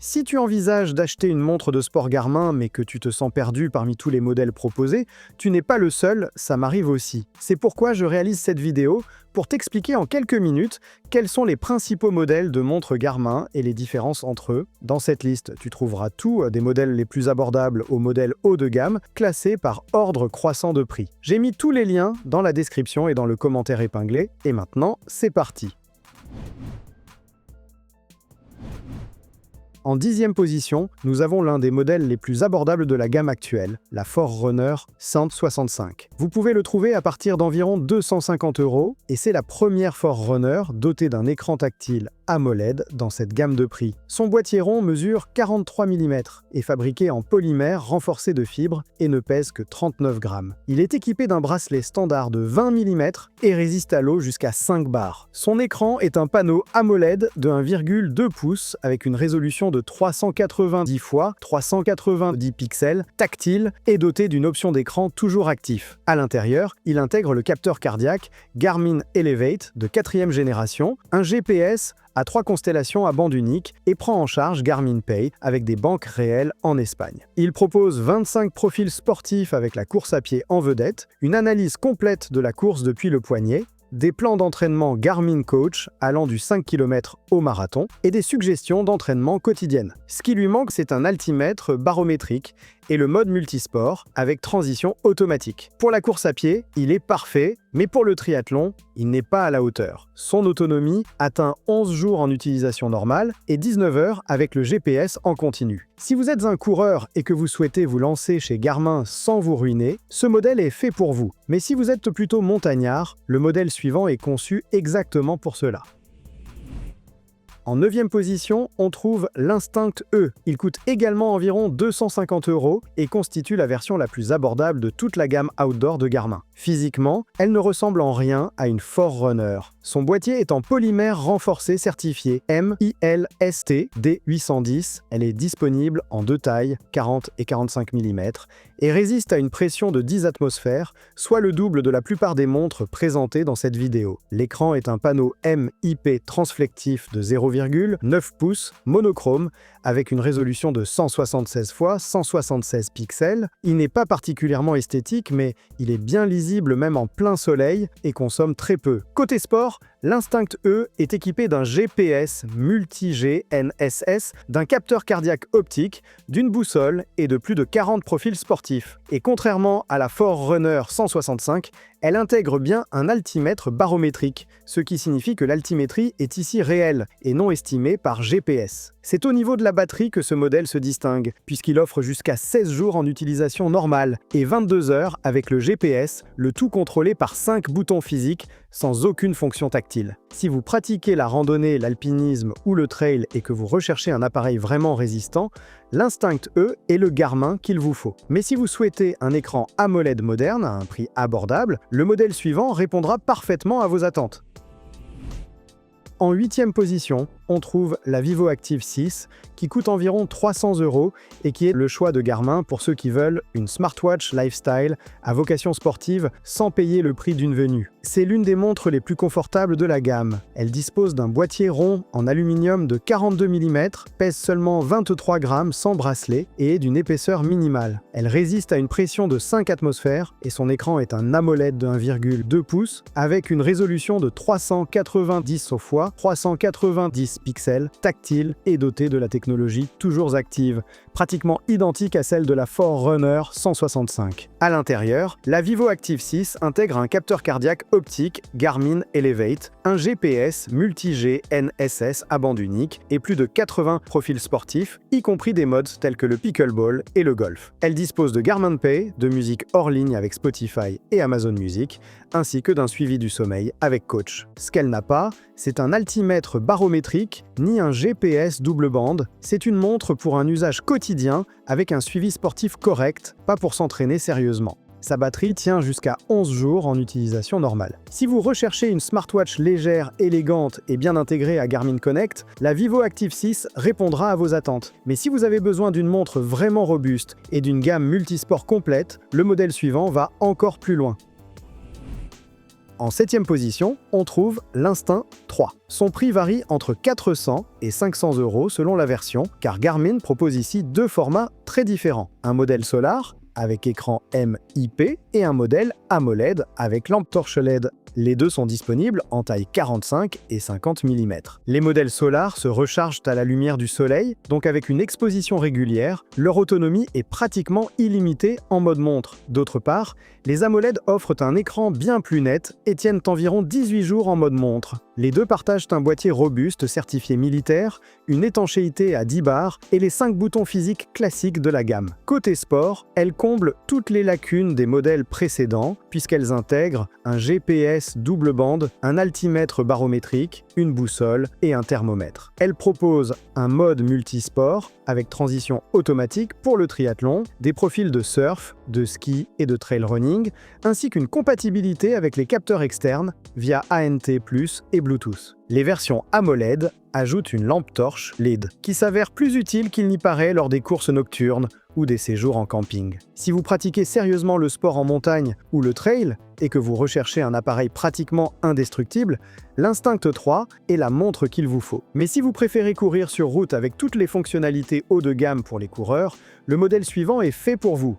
Si tu envisages d'acheter une montre de sport Garmin mais que tu te sens perdu parmi tous les modèles proposés, tu n'es pas le seul, ça m'arrive aussi. C'est pourquoi je réalise cette vidéo pour t'expliquer en quelques minutes quels sont les principaux modèles de montres Garmin et les différences entre eux. Dans cette liste, tu trouveras tout, des modèles les plus abordables aux modèles haut de gamme, classés par ordre croissant de prix. J'ai mis tous les liens dans la description et dans le commentaire épinglé, et maintenant, c'est parti. En 10e position, nous avons l'un des modèles les plus abordables de la gamme actuelle, la Forerunner 165. Vous pouvez le trouver à partir d'environ 250 € et c'est la première Forerunner dotée d'un écran tactile AMOLED dans cette gamme de prix. Son boîtier rond mesure 43 mm, est fabriqué en polymère renforcé de fibres et ne pèse que 39 grammes. Il est équipé d'un bracelet standard de 20 mm et résiste à l'eau jusqu'à 5 bars. Son écran est un panneau AMOLED de 1,2 pouces avec une résolution de 390 x 390 pixels, tactile et doté d'une option d'écran toujours actif. À l'intérieur, il intègre le capteur cardiaque Garmin Elevate de 4e génération, un GPS à 3 constellations à bande unique et prend en charge Garmin Pay avec des banques réelles en Espagne. Il propose 25 profils sportifs avec la course à pied en vedette, une analyse complète de la course depuis le poignet, des plans d'entraînement Garmin Coach allant du 5 km au marathon et des suggestions d'entraînement quotidiennes. Ce qui lui manque, c'est un altimètre barométrique et le mode multisport avec transition automatique. Pour la course à pied, il est parfait, mais pour le triathlon, il n'est pas à la hauteur. Son autonomie atteint 11 jours en utilisation normale et 19 heures avec le GPS en continu. Si vous êtes un coureur et que vous souhaitez vous lancer chez Garmin sans vous ruiner, ce modèle est fait pour vous. Mais si vous êtes plutôt montagnard, le modèle suivant est conçu exactement pour cela. En 9e position, on trouve l'Instinct E. Il coûte également environ 250 € et constitue la version la plus abordable de toute la gamme outdoor de Garmin. Physiquement, elle ne ressemble en rien à une Forerunner. Son boîtier est en polymère renforcé certifié MILST D810. Elle est disponible en deux tailles, 40 et 45 mm, et résiste à une pression de 10 atmosphères, soit le double de la plupart des montres présentées dans cette vidéo. L'écran est un panneau MIP transflectif de 0,9 pouces, monochrome, avec une résolution de 176 x 176 pixels. Il n'est pas particulièrement esthétique, mais il est bien lisible même en plein soleil et consomme très peu. Côté sport, l'Instinct E est équipé d'un GPS multi-GNSS, d'un capteur cardiaque optique, d'une boussole et de plus de 40 profils sportifs. Et contrairement à la Forerunner 165, elle intègre bien un altimètre barométrique, ce qui signifie que l'altimétrie est ici réelle et non estimée par GPS. C'est au niveau de la batterie que ce modèle se distingue, puisqu'il offre jusqu'à 16 jours en utilisation normale et 22 heures avec le GPS, le tout contrôlé par 5 boutons physiques sans aucune fonction tactile. Si vous pratiquez la randonnée, l'alpinisme ou le trail et que vous recherchez un appareil vraiment résistant, l'Instinct E est le Garmin qu'il vous faut. Mais si vous souhaitez un écran AMOLED moderne à un prix abordable, le modèle suivant répondra parfaitement à vos attentes. En 8e position, on trouve la Vivo Active 6 qui coûte environ 300 € et qui est le choix de Garmin pour ceux qui veulent une smartwatch lifestyle à vocation sportive sans payer le prix d'une venue. C'est l'une des montres les plus confortables de la gamme. Elle dispose d'un boîtier rond en aluminium de 42 mm, pèse seulement 23 grammes sans bracelet et est d'une épaisseur minimale. Elle résiste à une pression de 5 atmosphères et son écran est un AMOLED de 1,2 pouces avec une résolution de 390 x 390 pixels, tactile et doté de la technologie toujours active, pratiquement identique à celle de la Forerunner 165. À l'intérieur, la Vivo Active 6 intègre un capteur cardiaque optique Garmin Elevate, un GPS multi-GNSS à bande unique et plus de 80 profils sportifs, y compris des modes tels que le pickleball et le golf. Elle dispose de Garmin Pay, de musique hors ligne avec Spotify et Amazon Music, ainsi que d'un suivi du sommeil avec Coach. Ce qu'elle n'a pas, c'est un altimètre barométrique ni un GPS double bande. C'est une montre pour un usage quotidien avec un suivi sportif correct, pas pour s'entraîner sérieusement. Sa batterie tient jusqu'à 11 jours en utilisation normale. Si vous recherchez une smartwatch légère, élégante et bien intégrée à Garmin Connect, la Vivo Active 6 répondra à vos attentes. Mais si vous avez besoin d'une montre vraiment robuste et d'une gamme multisport complète, le modèle suivant va encore plus loin. En 7e position, on trouve l'Instinct 3. Son prix varie entre 400 et 500 € selon la version, car Garmin propose ici deux formats très différents. Un modèle Solar avec écran MIP et un modèle AMOLED avec lampe torche LED. Les deux sont disponibles en taille 45 et 50 mm. Les modèles Solar se rechargent à la lumière du soleil, donc avec une exposition régulière, leur autonomie est pratiquement illimitée en mode montre. D'autre part, les AMOLED offrent un écran bien plus net et tiennent environ 18 jours en mode montre. Les deux partagent un boîtier robuste certifié militaire, une étanchéité à 10 bars et les 5 boutons physiques classiques de la gamme. Côté sport, elles comblent toutes les lacunes des modèles précédents puisqu'elles intègrent un GPS double bande, un altimètre barométrique, une boussole et un thermomètre. Elles proposent un mode multisport avec transition automatique pour le triathlon, des profils de surf, de ski et de trail running, ainsi qu'une compatibilité avec les capteurs externes via ANT+ et Bluetooth. Les versions AMOLED ajoutent une lampe torche LED qui s'avère plus utile qu'il n'y paraît lors des courses nocturnes ou des séjours en camping. Si vous pratiquez sérieusement le sport en montagne ou le trail et que vous recherchez un appareil pratiquement indestructible, l'Instinct 3 est la montre qu'il vous faut. Mais si vous préférez courir sur route avec toutes les fonctionnalités haut de gamme pour les coureurs, le modèle suivant est fait pour vous.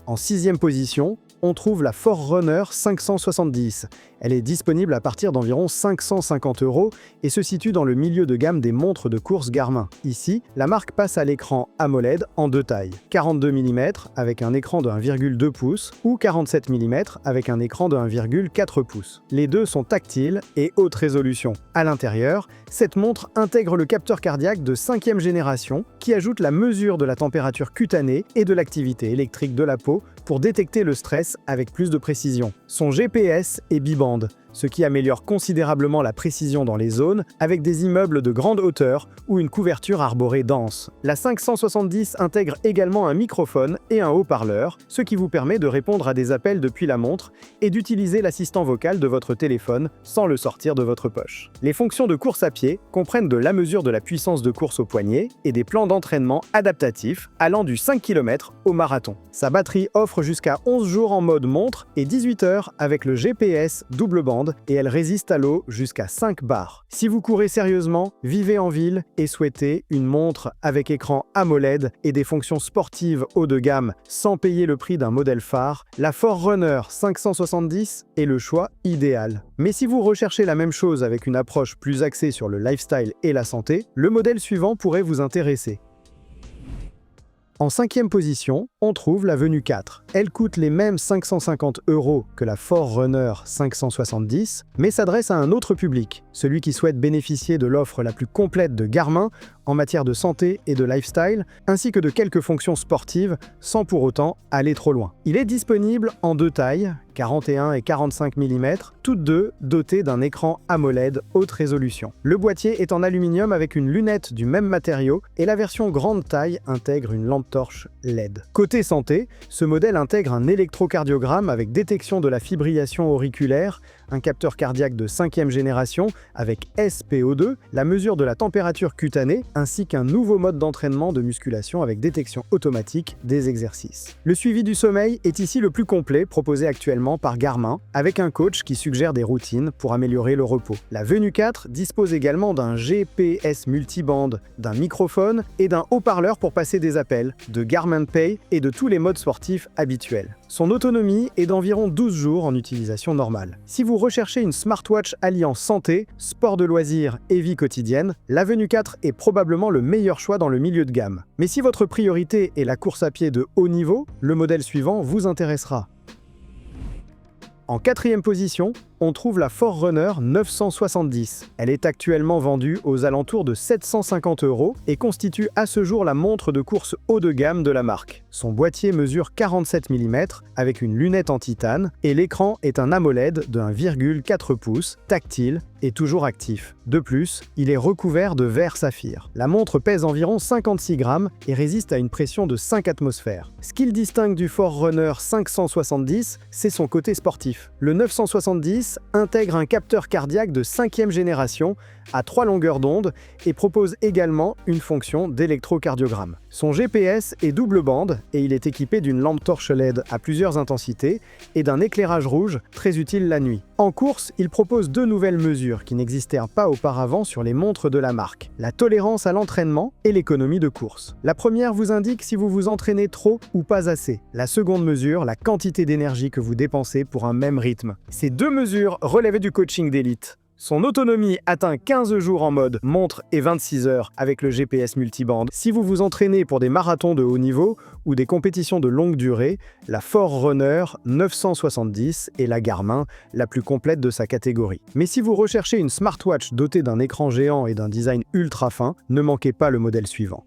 En 6e position, on trouve la Forerunner 570. Elle est disponible à partir d'environ 550 € et se situe dans le milieu de gamme des montres de course Garmin. Ici, la marque passe à l'écran AMOLED en deux tailles, 42 mm avec un écran de 1,2 pouces ou 47 mm avec un écran de 1,4 pouces. Les deux sont tactiles et haute résolution. À l'intérieur, cette montre intègre le capteur cardiaque de 5e génération qui ajoute la mesure de la température cutanée et de l'activité électrique de la peau pour détecter le stress avec plus de précision. Son GPS est bibande, ce qui améliore considérablement la précision dans les zones avec des immeubles de grande hauteur ou une couverture arborée dense. La 570 intègre également un microphone et un haut-parleur, ce qui vous permet de répondre à des appels depuis la montre et d'utiliser l'assistant vocal de votre téléphone sans le sortir de votre poche. Les fonctions de course à pied comprennent de la mesure de la puissance de course au poignet et des plans d'entraînement adaptatifs allant du 5 km au marathon. Sa batterie offre jusqu'à 11 jours en mode montre et 18 heures avec le GPS double bande et elle résiste à l'eau jusqu'à 5 bars. Si vous courez sérieusement, vivez en ville et souhaitez une montre avec écran AMOLED et des fonctions sportives haut de gamme sans payer le prix d'un modèle phare, la Forerunner 570 est le choix idéal. Mais si vous recherchez la même chose avec une approche plus axée sur le lifestyle et la santé, le modèle suivant pourrait vous intéresser. En 5e position, on trouve la Venue 4. Elle coûte les mêmes 550 € que la Forerunner 570, mais s'adresse à un autre public, celui qui souhaite bénéficier de l'offre la plus complète de Garmin en matière de santé et de lifestyle, ainsi que de quelques fonctions sportives, sans pour autant aller trop loin. Il est disponible en deux tailles, 41 et 45 mm, toutes deux dotées d'un écran AMOLED haute résolution. Le boîtier est en aluminium avec une lunette du même matériau et la version grande taille intègre une lampe torche LED. Côté santé, ce modèle intègre un électrocardiogramme avec détection de la fibrillation auriculaire, un capteur cardiaque de 5e génération avec SPO2, la mesure de la température cutanée, ainsi qu'un nouveau mode d'entraînement de musculation avec détection automatique des exercices. Le suivi du sommeil est ici le plus complet proposé actuellement par Garmin, avec un coach qui suggère des routines pour améliorer le repos. La Venue 4 dispose également d'un GPS multibande, d'un microphone et d'un haut-parleur pour passer des appels, de Garmin Pay et de tous les modes sportifs habituels. Son autonomie est d'environ 12 jours en utilisation normale. Si vous recherchez une smartwatch alliant santé, sport de loisirs et vie quotidienne, la Venue 4 est probablement le meilleur choix dans le milieu de gamme. Mais si votre priorité est la course à pied de haut niveau, le modèle suivant vous intéressera. En 4e position, on trouve la Forerunner 970. Elle est actuellement vendue aux alentours de 750 € et constitue à ce jour la montre de course haut de gamme de la marque. Son boîtier mesure 47 mm avec une lunette en titane et l'écran est un AMOLED de 1,4 pouces, tactile, est toujours actif. De plus, il est recouvert de verre saphir. La montre pèse environ 56 grammes et résiste à une pression de 5 atmosphères. Ce qui le distingue du Forerunner 570, c'est son côté sportif. Le 970 intègre un capteur cardiaque de 5e génération à 3 longueurs d'onde et propose également une fonction d'électrocardiogramme. Son GPS est double bande et il est équipé d'une lampe torche LED à plusieurs intensités et d'un éclairage rouge très utile la nuit. En course, il propose 2 nouvelles mesures qui n'existaient pas auparavant sur les montres de la marque: la tolérance à l'entraînement et l'économie de course. La première vous indique si vous vous entraînez trop ou pas assez. La seconde mesure la quantité d'énergie que vous dépensez pour un même rythme. Ces 2 mesures relèvent du coaching d'élite. Son autonomie atteint 15 jours en mode montre et 26 heures avec le GPS multibande. Si vous vous entraînez pour des marathons de haut niveau ou des compétitions de longue durée, la Forerunner 970 est la Garmin la plus complète de sa catégorie. Mais si vous recherchez une smartwatch dotée d'un écran géant et d'un design ultra fin, ne manquez pas le modèle suivant.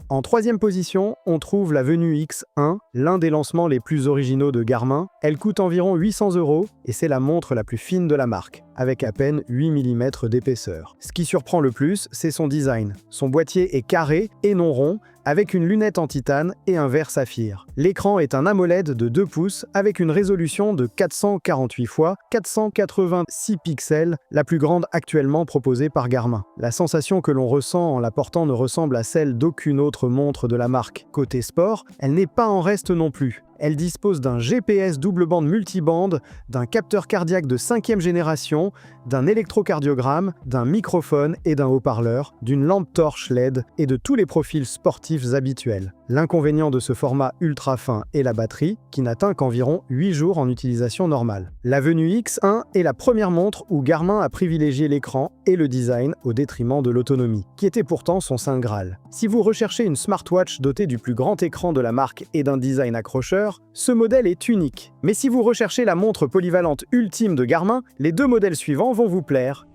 En troisième position, on trouve la Venue X1, l'un des lancements les plus originaux de Garmin. Elle coûte environ 800 € et c'est la montre la plus fine de la marque, avec à peine 8 mm d'épaisseur. Ce qui surprend le plus, c'est son design. Son boîtier est carré et non rond, avec une lunette en titane et un verre saphir. L'écran est un AMOLED de 2 pouces avec une résolution de 448 x 486 pixels, la plus grande actuellement proposée par Garmin. La sensation que l'on ressent en la portant ne ressemble à celle d'aucune autre montre de la marque. Côté sport, elle n'est pas en reste non plus. Elle dispose d'un GPS double bande multibande, d'un capteur cardiaque de 5e génération, d'un électrocardiogramme, d'un microphone et d'un haut-parleur, d'une lampe torche LED et de tous les profils sportifs habituels. L'inconvénient de ce format ultra fin est la batterie, qui n'atteint qu'environ 8 jours en utilisation normale. La Venue X1 est la première montre où Garmin a privilégié l'écran et le design au détriment de l'autonomie, qui était pourtant son saint graal. Si vous recherchez une smartwatch dotée du plus grand écran de la marque et d'un design accrocheur, ce modèle est unique. Mais si vous recherchez la montre polyvalente ultime de Garmin, les 2 modèles suivants vont vous plaire.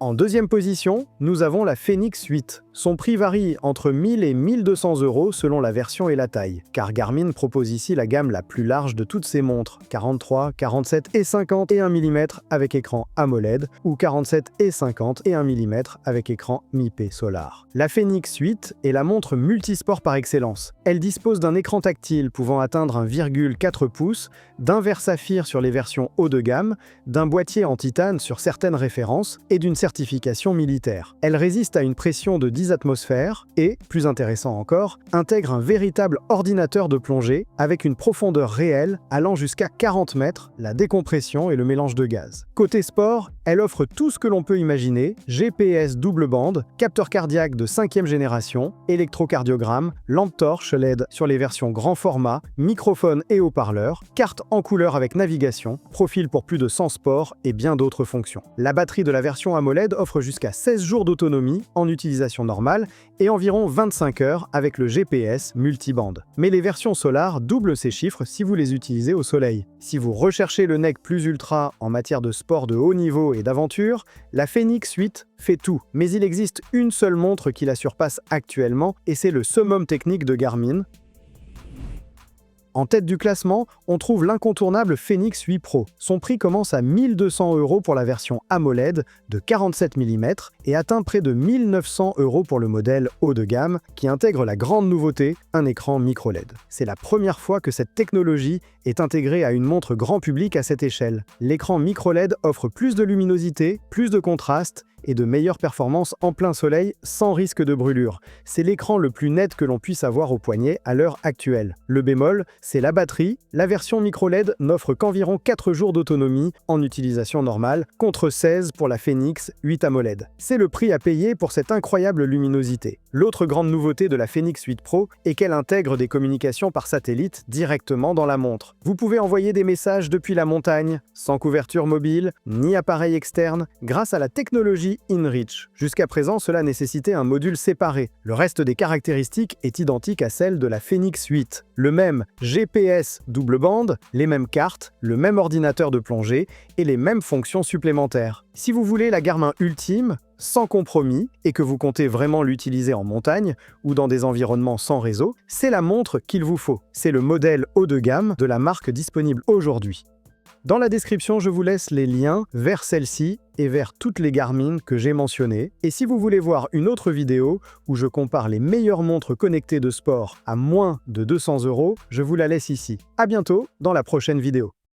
En deuxième position, nous avons la Fenix 8. Son prix varie entre 1000 et 1200 € selon la version et la taille, car Garmin propose ici la gamme la plus large de toutes ses montres, 43, 47 et 51 mm avec écran AMOLED, ou 47 et 50 et 1 mm avec écran MIP Solar. La Fenix 8 est la montre multisport par excellence. Elle dispose d'un écran tactile pouvant atteindre 1,4 pouces, d'un verre saphir sur les versions haut de gamme, d'un boîtier en titane sur certaines références et d'une certification militaire. Elle résiste à une pression de 10 atmosphères et, plus intéressant encore, intègre un véritable ordinateur de plongée avec une profondeur réelle allant jusqu'à 40 mètres, la décompression et le mélange de gaz. Côté sport, elle offre tout ce que l'on peut imaginer: GPS double bande, capteur cardiaque de 5e génération, électrocardiogramme, lampe torche LED sur les versions grand format, microphone et haut-parleur, carte en couleur avec navigation, profil pour plus de 100 sports et bien d'autres fonctions. La batterie de la version AMOLED offre jusqu'à 16 jours d'autonomie en utilisation normale et environ 25 heures avec le GPS multibande. Mais les versions Solar doublent ces chiffres si vous les utilisez au soleil. Si vous recherchez le nec plus ultra en matière de sport de haut niveau et d'aventure, la Fenix 8 fait tout. Mais il existe une seule montre qui la surpasse actuellement et c'est le summum technique de Garmin. En tête du classement, on trouve l'incontournable Fenix 8 Pro. Son prix commence à 1200 € pour la version AMOLED de 47 mm et atteint près de 1900 € pour le modèle haut de gamme qui intègre la grande nouveauté, un écran micro-LED. C'est la première fois que cette technologie est intégrée à une montre grand public à cette échelle. L'écran micro-LED offre plus de luminosité, plus de contraste et de meilleures performances en plein soleil sans risque de brûlure. C'est l'écran le plus net que l'on puisse avoir au poignet à l'heure actuelle. Le bémol, c'est la batterie. La version micro-LED n'offre qu'environ 4 jours d'autonomie en utilisation normale, contre 16 pour la Fenix 8 AMOLED. C'est le prix à payer pour cette incroyable luminosité. L'autre grande nouveauté de la Fenix 8 Pro est qu'elle intègre des communications par satellite directement dans la montre. Vous pouvez envoyer des messages depuis la montagne, sans couverture mobile, ni appareil externe, grâce à la technologie InReach. Jusqu'à présent, cela nécessitait un module séparé. Le reste des caractéristiques est identique à celle de la Fenix 8. Le même GPS double bande, les mêmes cartes, le même ordinateur de plongée et les mêmes fonctions supplémentaires. Si vous voulez la Garmin ultime, sans compromis, et que vous comptez vraiment l'utiliser en montagne ou dans des environnements sans réseau, c'est la montre qu'il vous faut. C'est le modèle haut de gamme de la marque disponible aujourd'hui. Dans la description, je vous laisse les liens vers celle-ci et vers toutes les Garmin que j'ai mentionnées. Et si vous voulez voir une autre vidéo où je compare les meilleures montres connectées de sport à moins de 200 €, je vous la laisse ici. À bientôt dans la prochaine vidéo.